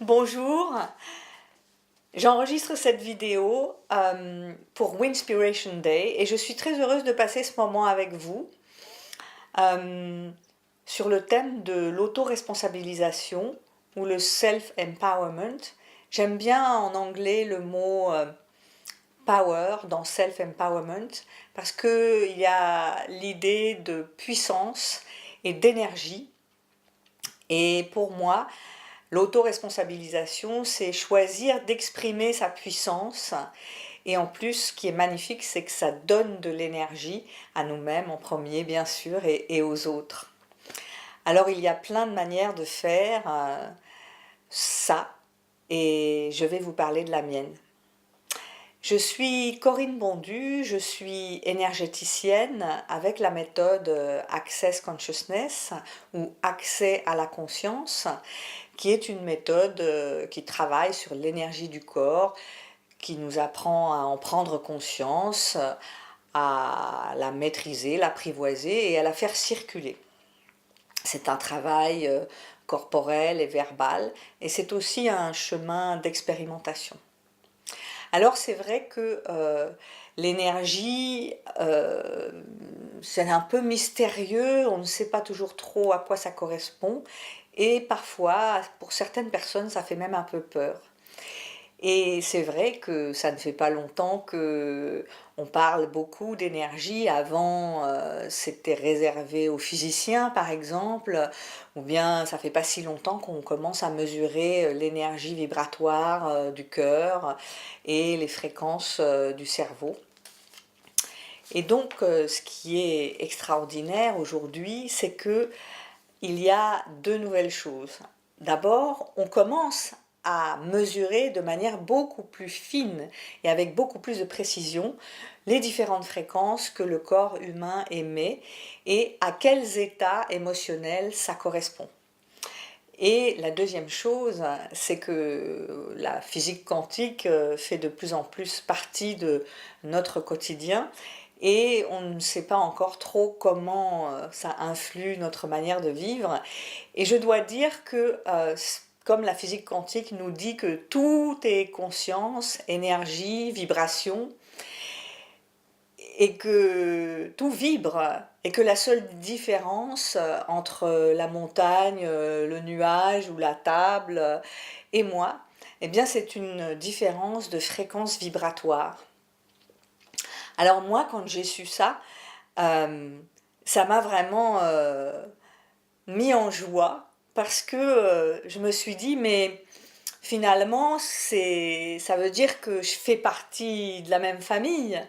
Bonjour, j'enregistre cette vidéo pour Winspiration Day et je suis très heureuse de passer ce moment avec vous euh, sur le thème de l'autoresponsabilisation ou le self-empowerment. J'aime bien en anglais le mot power dans self-empowerment parce qu'il y a l'idée de puissance et d'énergie. Et pour moi, l'autoresponsabilisation, c'est choisir d'exprimer sa puissance. Et en plus, ce qui est magnifique, c'est que ça donne de l'énergie à nous-mêmes en premier, bien sûr, et aux autres. Alors, il y a plein de manières de faire ça, et je vais vous parler de la mienne. Je suis Corinne Bondu, je suis énergéticienne avec la méthode Access Consciousness ou accès à la conscience, qui est une méthode qui travaille sur l'énergie du corps, qui nous apprend à en prendre conscience, à la maîtriser, l'apprivoiser et à la faire circuler. C'est un travail corporel et verbal et c'est aussi un chemin d'expérimentation. Alors c'est vrai que l'énergie, c'est un peu mystérieux, on ne sait pas toujours trop à quoi ça correspond et parfois, pour certaines personnes, ça fait même un peu peur. Et c'est vrai que ça ne fait pas longtemps que on parle beaucoup d'énergie. Avant, c'était réservé aux physiciens, par exemple, ou bien ça fait pas si longtemps qu'on commence à mesurer l'énergie vibratoire du cœur et les fréquences du cerveau. Et donc, ce qui est extraordinaire aujourd'hui, c'est que il y a deux nouvelles choses. D'abord, on commence à mesurer de manière beaucoup plus fine et avec beaucoup plus de précision les différentes fréquences que le corps humain émet et à quels états émotionnels ça correspond. Et la deuxième chose, c'est que la physique quantique fait de plus en plus partie de notre quotidien et on ne sait pas encore trop comment ça influe notre manière de vivre. Et je dois dire que, comme la physique quantique nous dit que tout est conscience, énergie, vibration, et que tout vibre, et que la seule différence entre la montagne, le nuage ou la table et moi, eh bien c'est une différence de fréquence vibratoire. Alors moi, quand j'ai su ça, euh, ça m'a vraiment mis en joie parce que je me suis dit, mais finalement, ça veut dire que je fais partie de la même famille.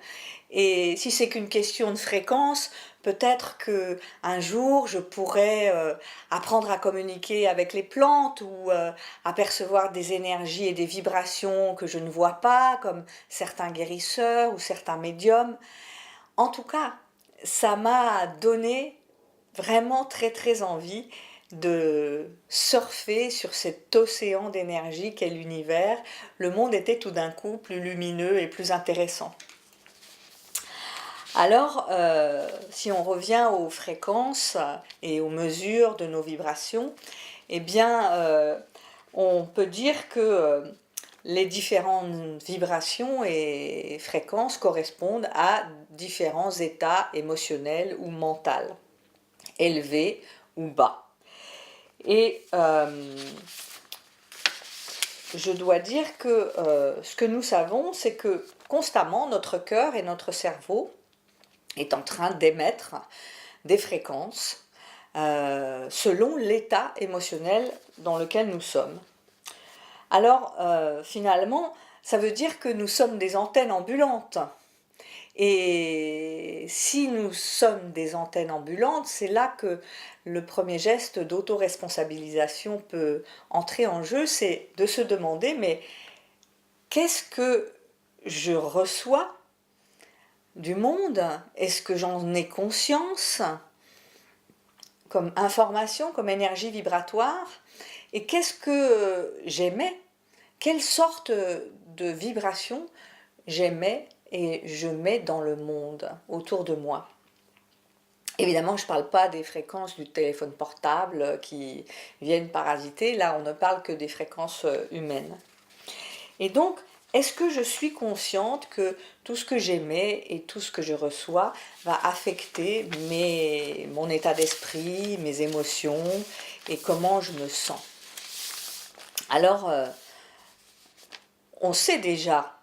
Et si c'est qu'une question de fréquence, peut-être que un jour je pourrais apprendre à communiquer avec les plantes ou apercevoir des énergies et des vibrations que je ne vois pas, comme certains guérisseurs ou certains médiums. En tout cas, ça m'a donné vraiment très très envie de surfer sur cet océan d'énergie qu'est l'univers. Le monde était tout d'un coup plus lumineux et plus intéressant. Alors, si on revient aux fréquences et aux mesures de nos vibrations, eh bien, on peut dire que les différentes vibrations et fréquences correspondent à différents états émotionnels ou mentaux, élevés ou bas. Et je dois dire que ce que nous savons, c'est que constamment, notre cœur et notre cerveau est en train d'émettre des fréquences selon l'état émotionnel dans lequel nous sommes. Alors, finalement, ça veut dire que nous sommes des antennes ambulantes. Et si nous sommes des antennes ambulantes, c'est là que le premier geste d'autoresponsabilisation peut entrer en jeu, c'est de se demander, mais qu'est-ce que je reçois du monde? Est-ce que j'en ai conscience comme information, comme énergie vibratoire? Et qu'est-ce que j'émets? Quelle sorte de vibration j'émets et je mets dans le monde autour de moi? Évidemment, je ne parle pas des fréquences du téléphone portable qui viennent parasiter, là on ne parle que des fréquences humaines. Et donc, est-ce que je suis consciente que tout ce que j'émets et tout ce que je reçois va affecter mon état d'esprit, mes émotions et comment je me sens? Alors, on sait déjà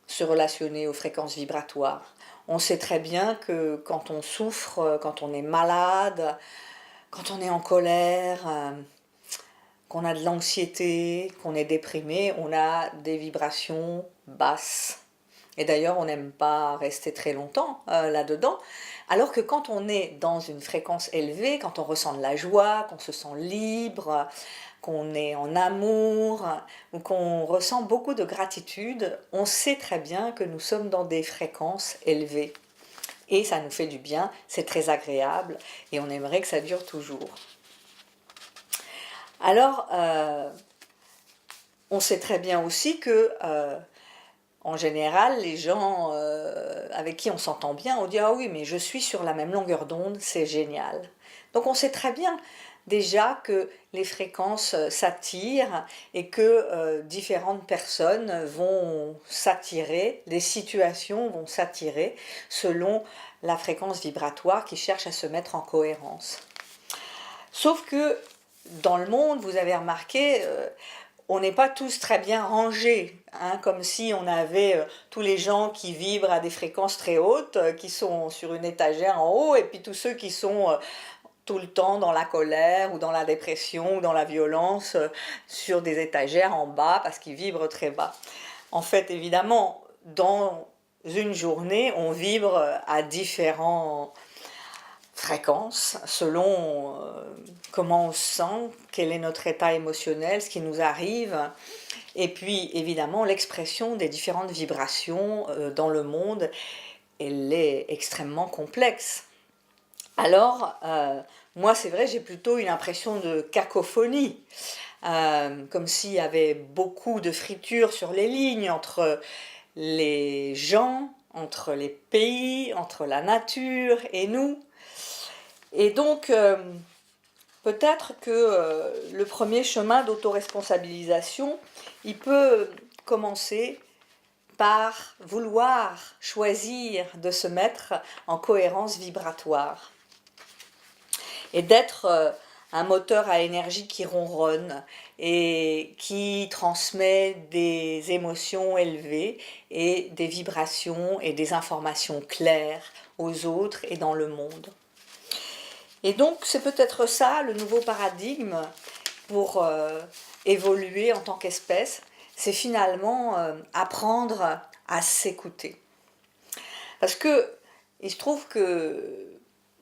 se relationner aux fréquences vibratoires. On sait très bien que quand on souffre, quand on est malade, quand on est en colère, qu'on a de l'anxiété, qu'on est déprimé, on a des vibrations basses. Et d'ailleurs, on n'aime pas rester très longtemps là-dedans. Alors que quand on est dans une fréquence élevée, quand on ressent de la joie, qu'on se sent libre, qu'on est en amour, ou qu'on ressent beaucoup de gratitude, on sait très bien que nous sommes dans des fréquences élevées. Et ça nous fait du bien, c'est très agréable, et on aimerait que ça dure toujours. Alors, on sait très bien aussi que en général, les gens avec qui on s'entend bien, on dit ah oui, mais je suis sur la même longueur d'onde, c'est génial. Donc on sait très bien déjà que les fréquences s'attirent et que différentes personnes vont s'attirer, les situations vont s'attirer selon la fréquence vibratoire qui cherche à se mettre en cohérence. Sauf que dans le monde, vous avez remarqué, on n'est pas tous très bien rangés, hein, comme si on avait tous les gens qui vibrent à des fréquences très hautes, qui sont sur une étagère en haut, et puis tous ceux qui sont tout le temps dans la colère ou dans la dépression ou dans la violence sur des étagères en bas parce qu'ils vibrent très bas. En fait, évidemment, dans une journée, on vibre à différents fréquences selon comment on se sent, quel est notre état émotionnel, ce qui nous arrive, et puis évidemment l'expression des différentes vibrations dans le monde, elle est extrêmement complexe. Alors, moi c'est vrai, j'ai plutôt une impression de cacophonie, comme s'il y avait beaucoup de friture sur les lignes entre les gens, entre les pays, entre la nature et nous. Et donc, peut-être que le premier chemin d'autoresponsabilisation, il peut commencer par vouloir choisir de se mettre en cohérence vibratoire et d'être un moteur à énergie qui ronronne et qui transmet des émotions élevées et des vibrations et des informations claires aux autres et dans le monde. Et donc c'est peut-être ça le nouveau paradigme pour évoluer en tant qu'espèce, c'est finalement apprendre à s'écouter. Parce que il se trouve que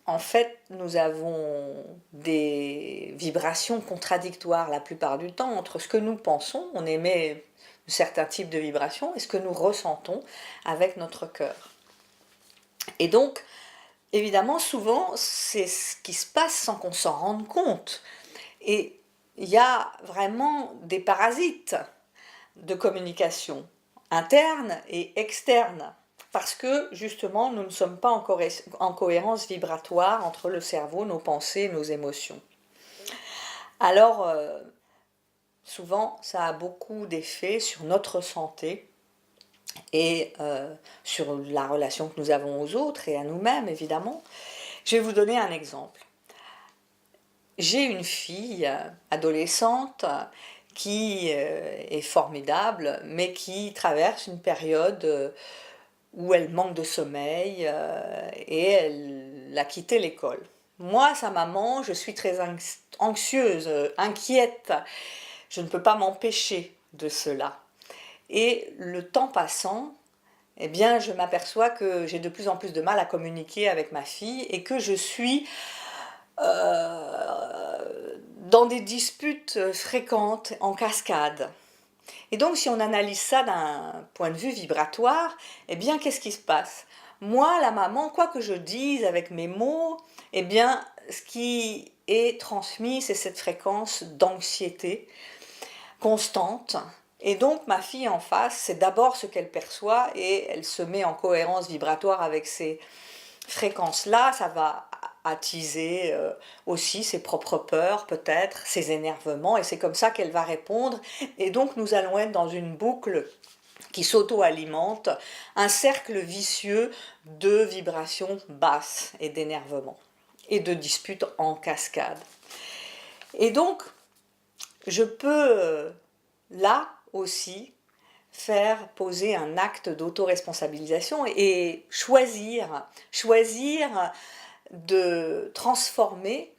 en fait nous avons des vibrations contradictoires la plupart du temps entre ce que nous pensons, on émet certains types de vibrations, et ce que nous ressentons avec notre cœur. Et donc évidemment, souvent, c'est ce qui se passe sans qu'on s'en rende compte. Et il y a vraiment des parasites de communication, internes et externes, parce que justement, nous ne sommes pas en cohérence vibratoire entre le cerveau, nos pensées, nos émotions. Alors, souvent, ça a beaucoup d'effets sur notre santé, et sur la relation que nous avons aux autres et à nous-mêmes, évidemment. Je vais vous donner un exemple. J'ai une fille adolescente qui est formidable, mais qui traverse une période où elle manque de sommeil et elle a quitté l'école. Moi, sa maman, je suis très anxieuse, inquiète. Je ne peux pas m'empêcher de cela. Et le temps passant, eh bien, je m'aperçois que j'ai de plus en plus de mal à communiquer avec ma fille et que je suis dans des disputes fréquentes, en cascade. Et donc, si on analyse ça d'un point de vue vibratoire, eh bien, qu'est-ce qui se passe? Moi, la maman, quoi que je dise avec mes mots, eh bien, ce qui est transmis, c'est cette fréquence d'anxiété constante. Et donc, ma fille en face, c'est d'abord ce qu'elle perçoit et elle se met en cohérence vibratoire avec ses fréquence-là, ça va attiser aussi ses propres peurs, peut-être, ses énervements, et c'est comme ça qu'elle va répondre. Et donc nous allons être dans une boucle qui s'auto-alimente, un cercle vicieux de vibrations basses et d'énervement, et de disputes en cascade. Et donc, je peux là aussi faire poser un acte d'autoresponsabilisation et choisir de transformer,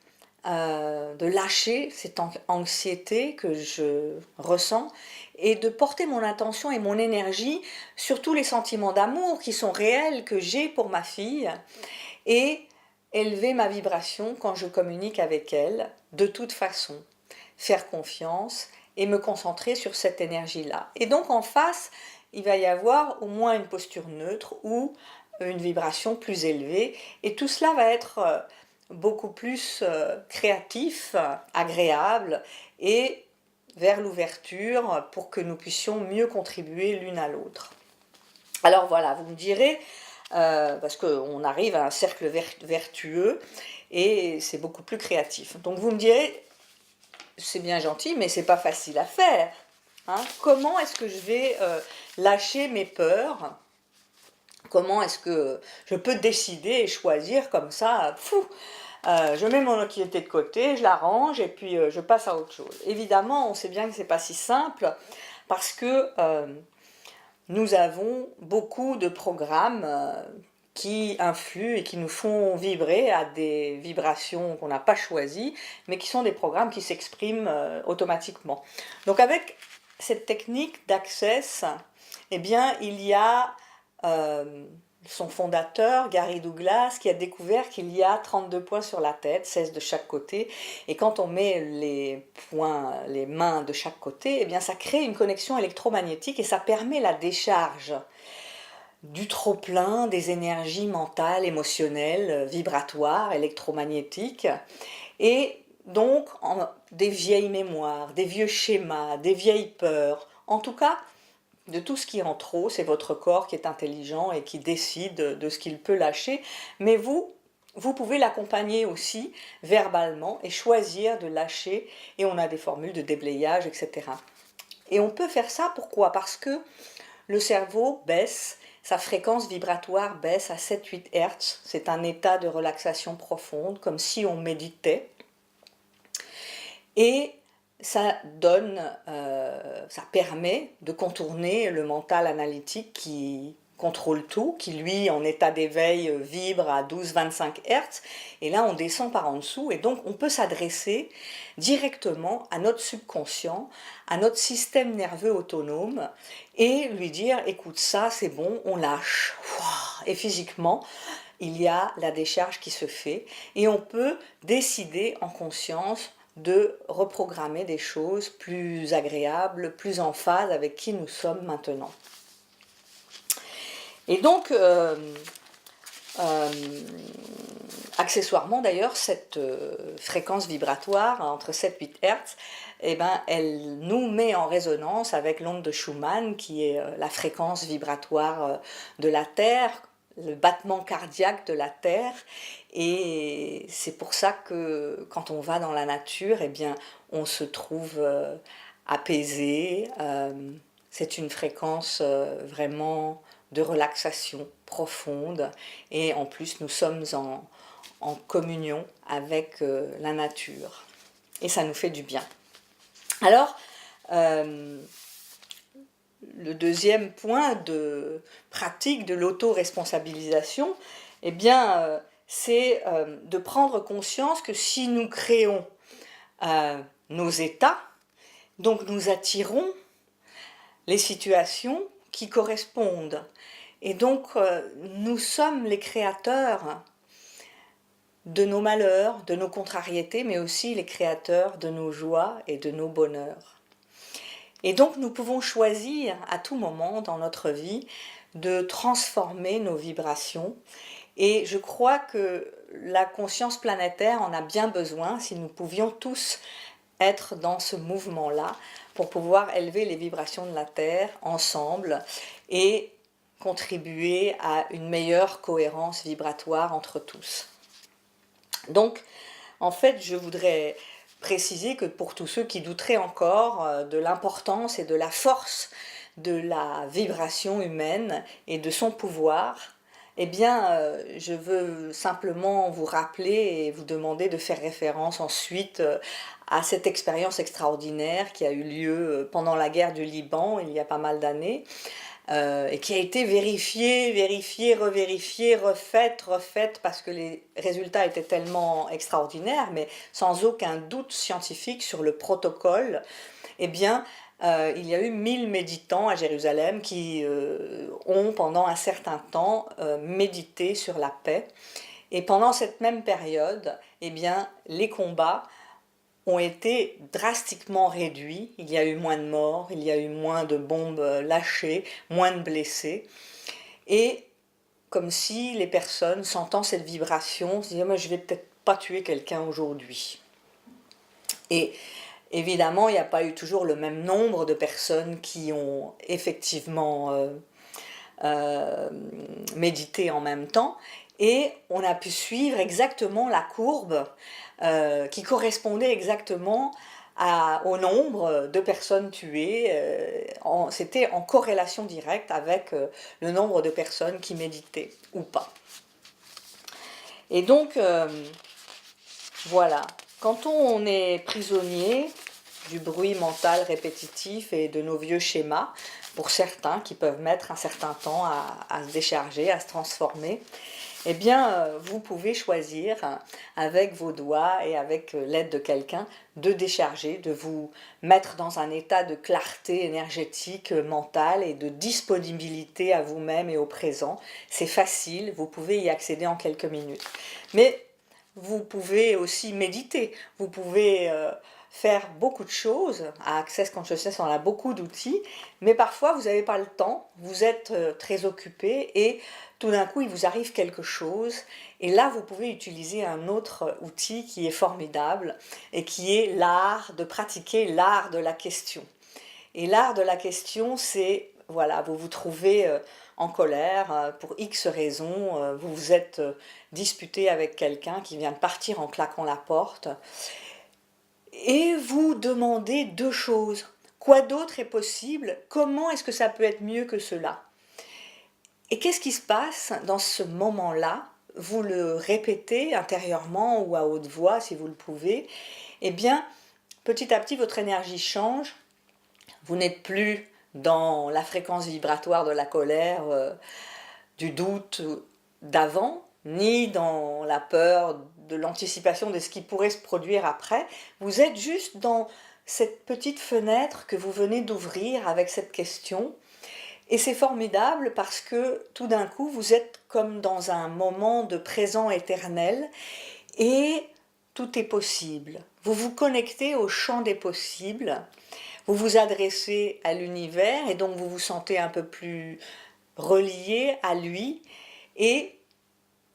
de lâcher cette anxiété que je ressens et de porter mon attention et mon énergie sur tous les sentiments d'amour qui sont réels que j'ai pour ma fille et élever ma vibration quand je communique avec elle de toute façon, faire confiance et me concentrer sur cette énergie-là. Et donc en face, il va y avoir au moins une posture neutre ou une vibration plus élevée et tout cela va être beaucoup plus créatif, agréable et vers l'ouverture pour que nous puissions mieux contribuer l'une à l'autre. Alors voilà, vous me direz, parce qu'on arrive à un cercle vertueux et c'est beaucoup plus créatif. Donc vous me direz, c'est bien gentil, mais c'est pas facile à faire. Hein. Comment est-ce que je vais lâcher mes peurs? Comment est-ce que je peux décider et choisir comme ça, je mets mon anxiété de côté, je la range et puis je passe à autre chose. Évidemment, on sait bien que c'est pas si simple parce que nous avons beaucoup de programmes qui influent et qui nous font vibrer à des vibrations qu'on n'a pas choisies, mais qui sont des programmes qui s'expriment automatiquement. Donc avec cette technique d'Access, eh bien, il y a son fondateur, Gary Douglas, qui a découvert qu'il y a 32 points sur la tête, 16 de chaque côté, et quand on met les points, les mains de chaque côté, eh bien, ça crée une connexion électromagnétique et ça permet la décharge du trop-plein des énergies mentales, émotionnelles, vibratoires, électromagnétiques, et donc des vieilles mémoires, des vieux schémas, des vieilles peurs, en tout cas de tout ce qui est en trop. C'est votre corps qui est intelligent et qui décide de ce qu'il peut lâcher, mais vous pouvez l'accompagner aussi verbalement et choisir de lâcher, et on a des formules de déblayage, etc. Et on peut faire ça, pourquoi? Parce que le cerveau baisse, sa fréquence vibratoire baisse à 7-8 Hz, c'est un état de relaxation profonde, comme si on méditait, et ça permet de contourner le mental analytique qui contrôle tout, qui lui, en état d'éveil, vibre à 12-25 Hz, et là on descend par en dessous, et donc on peut s'adresser directement à notre subconscient, à notre système nerveux autonome, et lui dire, écoute, ça c'est bon, on lâche, et physiquement, il y a la décharge qui se fait, et on peut décider en conscience de reprogrammer des choses plus agréables, plus en phase avec qui nous sommes maintenant. Et donc, accessoirement d'ailleurs, cette fréquence vibratoire entre 7-8 Hz, eh ben, elle nous met en résonance avec l'onde de Schumann, qui est la fréquence vibratoire de la Terre, le battement cardiaque de la Terre, et c'est pour ça que quand on va dans la nature, eh bien, on se trouve apaisé, c'est une fréquence vraiment de relaxation profonde, et en plus nous sommes en communion avec la nature, et ça nous fait du bien. Alors, le deuxième point de pratique de l'auto-responsabilisation, eh bien, c'est de prendre conscience que si nous créons nos états, donc nous attirons les situations qui correspondent. Et donc, nous sommes les créateurs de nos malheurs, de nos contrariétés, mais aussi les créateurs de nos joies et de nos bonheurs. Et donc nous pouvons choisir à tout moment dans notre vie de transformer nos vibrations, et je crois que la conscience planétaire en a bien besoin si nous pouvions tous être dans ce mouvement-là pour pouvoir élever les vibrations de la Terre ensemble et contribuer à une meilleure cohérence vibratoire entre tous. Donc, en fait, je voudrais préciser que pour tous ceux qui douteraient encore de l'importance et de la force de la vibration humaine et de son pouvoir, eh bien, je veux simplement vous rappeler et vous demander de faire référence ensuite à cette expérience extraordinaire qui a eu lieu pendant la guerre du Liban, il y a pas mal d'années, et qui a été vérifiée, revérifiée, refaite, parce que les résultats étaient tellement extraordinaires, mais sans aucun doute scientifique sur le protocole. Eh bien, il y a eu 1000 méditants à Jérusalem qui ont pendant un certain temps médité sur la paix. Et pendant cette même période, eh bien, les combats ont été drastiquement réduits. Il y a eu moins de morts, il y a eu moins de bombes lâchées, moins de blessés. Et comme si les personnes, sentant cette vibration, se disaient « moi, je ne vais peut-être pas tuer quelqu'un aujourd'hui ». Et évidemment, il n'y a pas eu toujours le même nombre de personnes qui ont effectivement médité en même temps. Et on a pu suivre exactement la courbe qui correspondait exactement au nombre de personnes tuées. C'était en corrélation directe avec le nombre de personnes qui méditaient ou pas. Et donc, voilà, quand on est prisonnier du bruit mental répétitif et de nos vieux schémas, pour certains qui peuvent mettre un certain temps à se décharger, à se transformer, eh bien, vous pouvez choisir avec vos doigts et avec l'aide de quelqu'un de décharger, de vous mettre dans un état de clarté énergétique, mentale et de disponibilité à vous-même et au présent. C'est facile, vous pouvez y accéder en quelques minutes. Mais vous pouvez aussi méditer, vous pouvez faire beaucoup de choses. À Access Consciousness, on a beaucoup d'outils, mais parfois vous n'avez pas le temps, vous êtes très occupé et tout d'un coup il vous arrive quelque chose. Et là vous pouvez utiliser un autre outil qui est formidable et qui est l'art de pratiquer l'art de la question. Et l'art de la question, c'est, voilà, vous vous trouvez en colère pour X raisons, vous vous êtes disputé avec quelqu'un qui vient de partir en claquant la porte, et vous demandez deux choses. Quoi d'autre est possible? Comment est-ce que ça peut être mieux que cela? Et qu'est-ce qui se passe dans ce moment-là? Vous le répétez intérieurement ou à haute voix si vous le pouvez. Eh bien, petit à petit, votre énergie change. Vous n'êtes plus dans la fréquence vibratoire de la colère, du doute d'avant, ni dans la peur de l'anticipation de ce qui pourrait se produire après. Vous êtes juste dans cette petite fenêtre que vous venez d'ouvrir avec cette question. Et c'est formidable parce que tout d'un coup, vous êtes comme dans un moment de présent éternel et tout est possible. Vous vous connectez au champ des possibles. Vous vous adressez à l'univers et donc vous vous sentez un peu plus relié à lui et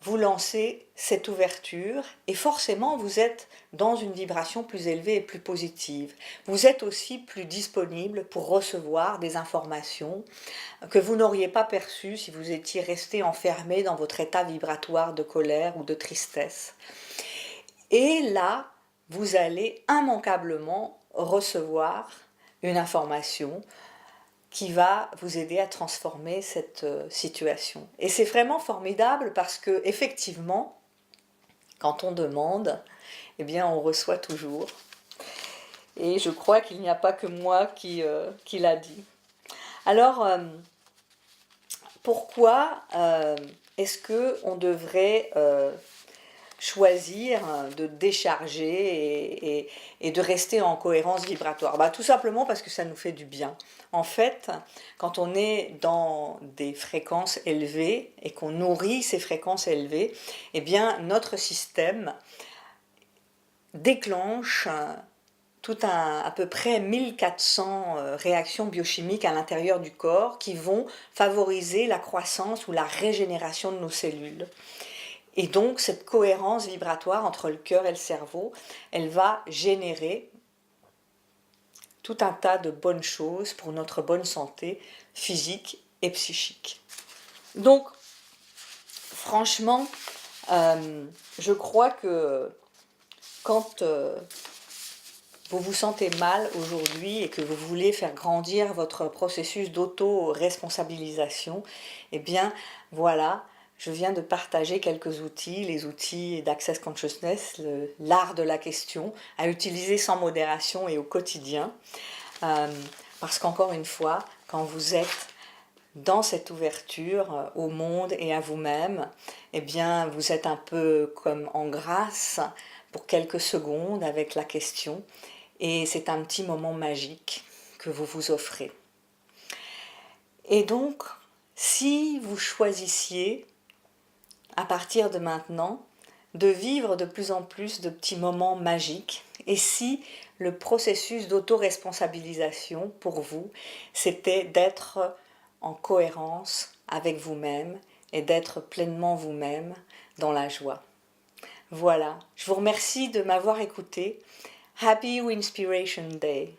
vous lancez cette ouverture et forcément vous êtes dans une vibration plus élevée et plus positive. Vous êtes aussi plus disponible pour recevoir des informations que vous n'auriez pas perçues si vous étiez resté enfermé dans votre état vibratoire de colère ou de tristesse. Et là, vous allez immanquablement recevoir une information qui va vous aider à transformer cette situation. Et c'est vraiment formidable parce que effectivement, quand on demande, eh bien on reçoit toujours. Et je crois qu'il n'y a pas que moi qui l'a dit. Alors, pourquoi est-ce qu'on devrait choisir de décharger et de rester en cohérence vibratoire? Tout simplement parce que ça nous fait du bien. En fait, quand on est dans des fréquences élevées et qu'on nourrit ces fréquences élevées, eh bien notre système déclenche à peu près 1400 réactions biochimiques à l'intérieur du corps qui vont favoriser la croissance ou la régénération de nos cellules. Et donc, cette cohérence vibratoire entre le cœur et le cerveau, elle va générer tout un tas de bonnes choses pour notre bonne santé physique et psychique. Donc, franchement, je crois que quand vous vous sentez mal aujourd'hui et que vous voulez faire grandir votre processus d'auto-responsabilisation, eh bien voilà, je viens de partager quelques outils, les outils d'Access Consciousness, l'art de la question, à utiliser sans modération et au quotidien. Parce qu'encore une fois, quand vous êtes dans cette ouverture au monde et à vous-même, eh bien vous êtes un peu comme en grâce pour quelques secondes avec la question. Et c'est un petit moment magique que vous vous offrez. Et donc, si vous choisissiez, à partir de maintenant, de vivre de plus en plus de petits moments magiques, et si le processus d'auto-responsabilisation pour vous, c'était d'être en cohérence avec vous-même et d'être pleinement vous-même dans la joie. Voilà, je vous remercie de m'avoir écouté. Happy Inspiration Day.